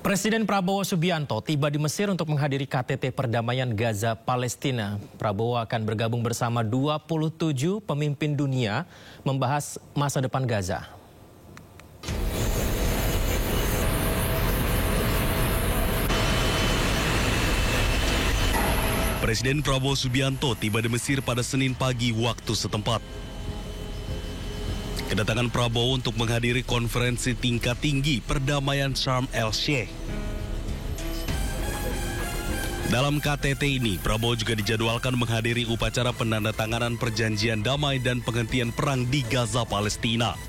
Presiden Prabowo Subianto tiba di Mesir untuk menghadiri KTT Perdamaian Gaza Palestina. Prabowo akan bergabung bersama 27 pemimpin dunia membahas masa depan Gaza. Presiden Prabowo Subianto tiba di Mesir pada Senin pagi waktu setempat. Kedatangan Prabowo untuk menghadiri konferensi tingkat tinggi perdamaian Sharm el-Sheikh. Dalam KTT ini, Prabowo juga dijadwalkan menghadiri upacara penandatanganan perjanjian damai dan penghentian perang di Gaza, Palestina.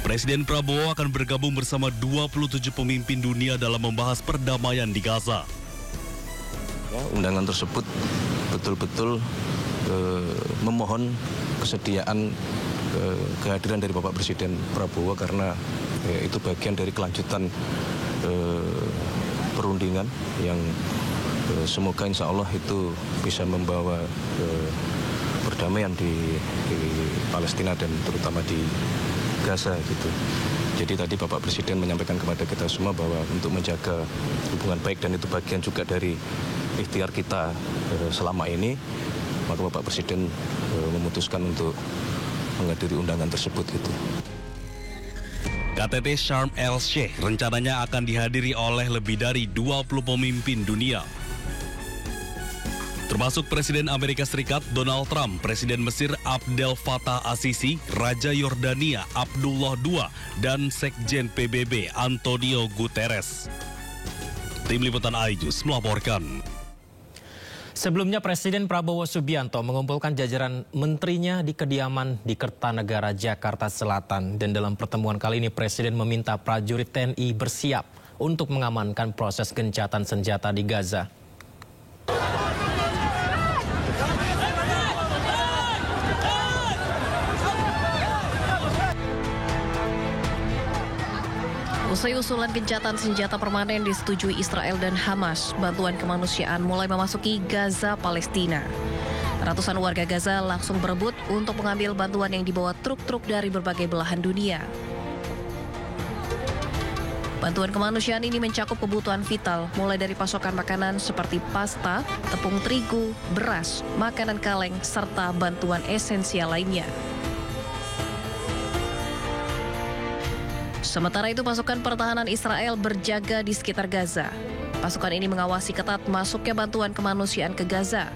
Presiden Prabowo akan bergabung bersama 27 pemimpin dunia dalam membahas perdamaian di Gaza. Undangan tersebut betul-betul memohon kesediaan kehadiran dari Bapak Presiden Prabowo karena itu bagian dari kelanjutan perundingan yang semoga insya Allah itu bisa membawa perdamaian di Palestina dan terutama di Gaza gitu. Jadi tadi Bapak Presiden menyampaikan kepada kita semua bahwa untuk menjaga hubungan baik dan itu bagian juga dari ikhtiar kita selama ini, maka Bapak Presiden memutuskan untuk menghadiri undangan tersebut itu. KTT Sharm el-Sheikh rencananya akan dihadiri oleh lebih dari 20 pemimpin dunia. Termasuk Presiden Amerika Serikat Donald Trump, Presiden Mesir Abdel Fattah al-Sisi, Raja Yordania Abdullah II, dan Sekjen PBB Antonio Guterres. Tim Liputan iNews melaporkan. Sebelumnya Presiden Prabowo Subianto mengumpulkan jajaran menterinya di kediaman di Kertanegara, Jakarta Selatan. Dan dalam pertemuan kali ini Presiden meminta prajurit TNI bersiap untuk mengamankan proses gencatan senjata di Gaza. Usai usulan gencatan senjata permanen disetujui Israel dan Hamas, bantuan kemanusiaan mulai memasuki Gaza, Palestina. Ratusan warga Gaza langsung berebut untuk mengambil bantuan yang dibawa truk-truk dari berbagai belahan dunia. Bantuan kemanusiaan ini mencakup kebutuhan vital, mulai dari pasokan makanan seperti pasta, tepung terigu, beras, makanan kaleng, serta bantuan esensial lainnya. Sementara itu, pasukan pertahanan Israel berjaga di sekitar Gaza. Pasukan ini mengawasi ketat masuknya bantuan kemanusiaan ke Gaza.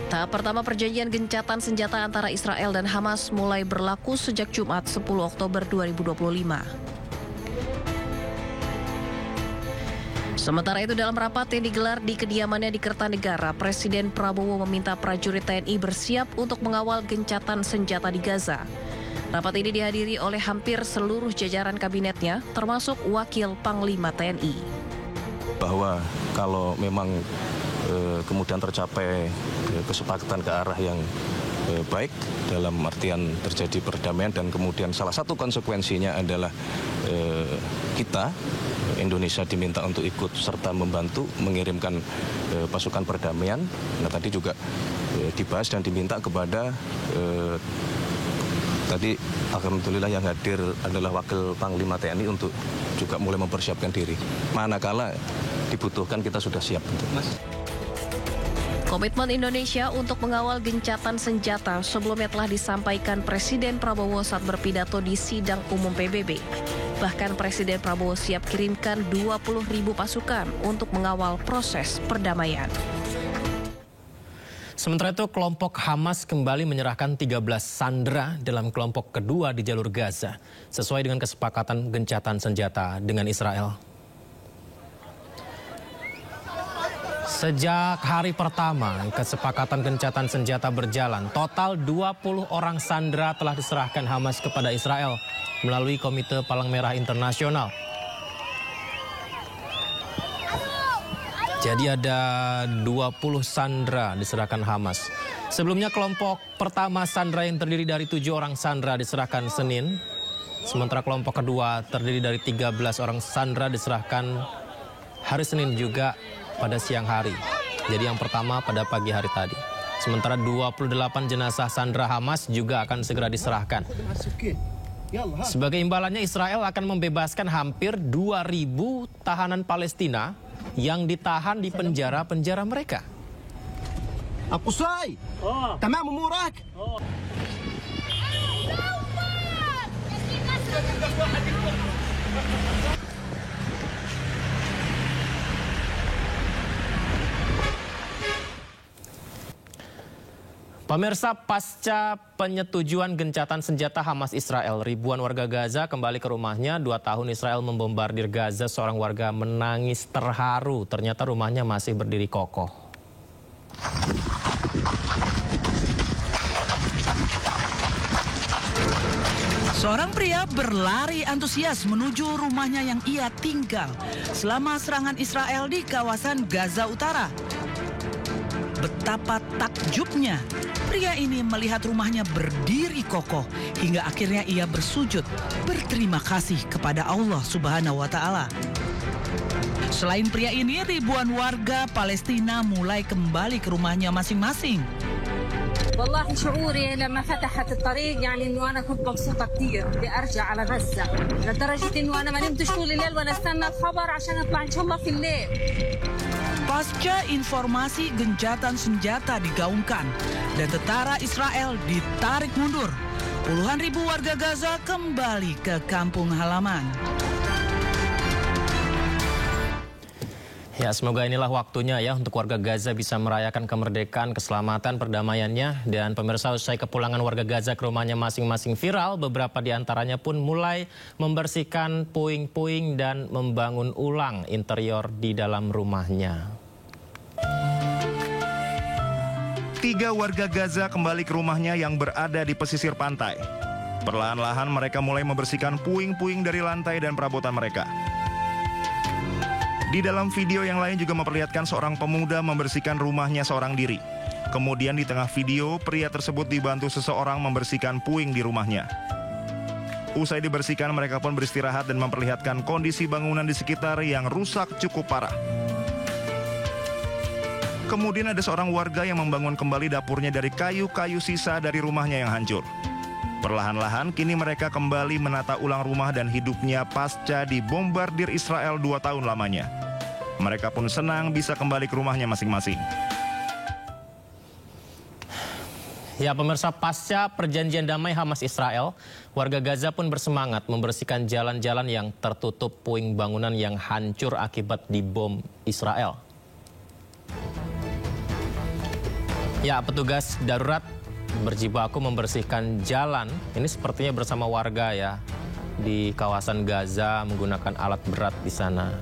Tahap pertama perjanjian gencatan senjata antara Israel dan Hamas mulai berlaku sejak Jumat 10 Oktober 2025. Sementara itu, dalam rapat yang digelar di kediamannya di Kertanegara, Presiden Prabowo meminta prajurit TNI bersiap untuk mengawal gencatan senjata di Gaza. Rapat ini dihadiri oleh hampir seluruh jajaran kabinetnya, termasuk Wakil Panglima TNI. Bahwa kalau memang kemudian tercapai kesepakatan ke arah yang baik, dalam artian terjadi perdamaian, dan kemudian salah satu konsekuensinya adalah kita, Indonesia, diminta untuk ikut serta membantu mengirimkan pasukan perdamaian. Nah, tadi juga dibahas dan diminta kepada tadi alhamdulillah yang hadir adalah Wakil Panglima TNI untuk juga mulai mempersiapkan diri. Manakala dibutuhkan kita sudah siap. Komitmen Indonesia untuk mengawal gencatan senjata sebelumnya telah disampaikan Presiden Prabowo saat berpidato di sidang umum PBB. Bahkan Presiden Prabowo siap kirimkan 20.000 pasukan untuk mengawal proses perdamaian. Sementara itu, kelompok Hamas kembali menyerahkan 13 sandera dalam kelompok kedua di jalur Gaza, sesuai dengan kesepakatan gencatan senjata dengan Israel. Sejak hari pertama kesepakatan gencatan senjata berjalan, total 20 orang sandera telah diserahkan Hamas kepada Israel melalui Komite Palang Merah Internasional. Jadi ada 20 sandera diserahkan Hamas. Sebelumnya kelompok pertama sandera yang terdiri dari 7 orang sandera diserahkan Senin. Sementara kelompok kedua terdiri dari 13 orang sandera diserahkan hari Senin juga pada siang hari. Jadi yang pertama pada pagi hari tadi. Sementara 28 jenazah sandera Hamas juga akan segera diserahkan. Sebagai imbalannya, Israel akan membebaskan hampir 2.000 tahanan Palestina yang ditahan di penjara-penjara mereka. Apusai, tamam umurak. Pemirsa, pasca penyetujuan gencatan senjata Hamas Israel, ribuan warga Gaza kembali ke rumahnya. 2 tahun Israel membombardir Gaza, seorang warga menangis terharu. Ternyata rumahnya masih berdiri kokoh. Seorang pria berlari antusias menuju rumahnya yang ia tinggal selama serangan Israel di kawasan Gaza Utara. Betapa takjubnya pria ini melihat rumahnya berdiri kokoh hingga akhirnya ia bersujud berterima kasih kepada Allah Subhanahu wa Ta'ala. Selain pria ini, ribuan warga Palestina mulai kembali ke rumahnya masing-masing. والله شعوري لما فتحت الطريق يعني انه انا كنت مبسوطه كثير بدي ارجع على غزه لدرجه انه انا ما نمتش طول الليل ولا استنى خبر عشان اطلع ان شاء الله في الليل. Pasca informasi gencatan senjata digaungkan dan tentara Israel ditarik mundur, puluhan ribu warga Gaza kembali ke kampung halaman. Ya, semoga inilah waktunya ya untuk warga Gaza bisa merayakan kemerdekaan, keselamatan, perdamaiannya. Dan pemirsa, usai kepulangan warga Gaza ke rumahnya masing-masing viral, beberapa di antaranya pun mulai membersihkan puing-puing dan membangun ulang interior di dalam rumahnya. 3 warga Gaza kembali ke rumahnya yang berada di pesisir pantai. Perlahan-lahan mereka mulai membersihkan puing-puing dari lantai dan perabotan mereka. Di dalam video yang lain juga memperlihatkan seorang pemuda membersihkan rumahnya seorang diri. Kemudian di tengah video, pria tersebut dibantu seseorang membersihkan puing di rumahnya. Usai dibersihkan, mereka pun beristirahat dan memperlihatkan kondisi bangunan di sekitar yang rusak cukup parah. Kemudian ada seorang warga yang membangun kembali dapurnya dari kayu-kayu sisa dari rumahnya yang hancur. Perlahan-lahan kini mereka kembali menata ulang rumah dan hidupnya pasca dibombardir Israel 2 tahun lamanya. Mereka pun senang bisa kembali ke rumahnya masing-masing. Ya, pemirsa, pasca perjanjian damai Hamas Israel, warga Gaza pun bersemangat membersihkan jalan-jalan yang tertutup puing bangunan yang hancur akibat dibom Israel. Ya, petugas darurat berjibaku membersihkan jalan. Ini sepertinya bersama warga ya di kawasan Gaza menggunakan alat berat di sana.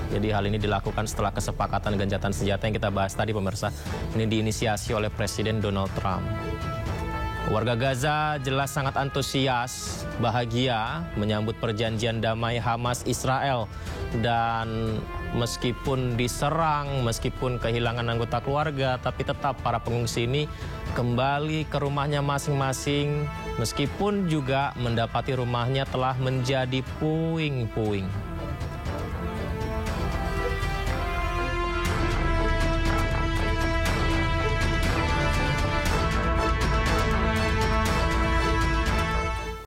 Jadi hal ini dilakukan setelah kesepakatan gencatan senjata yang kita bahas tadi, pemirsa. Ini diinisiasi oleh Presiden Donald Trump. Warga Gaza jelas sangat antusias, bahagia menyambut perjanjian damai Hamas Israel. Dan meskipun diserang, meskipun kehilangan anggota keluarga, tapi tetap para pengungsi ini kembali ke rumahnya masing-masing, meskipun juga mendapati rumahnya telah menjadi puing-puing.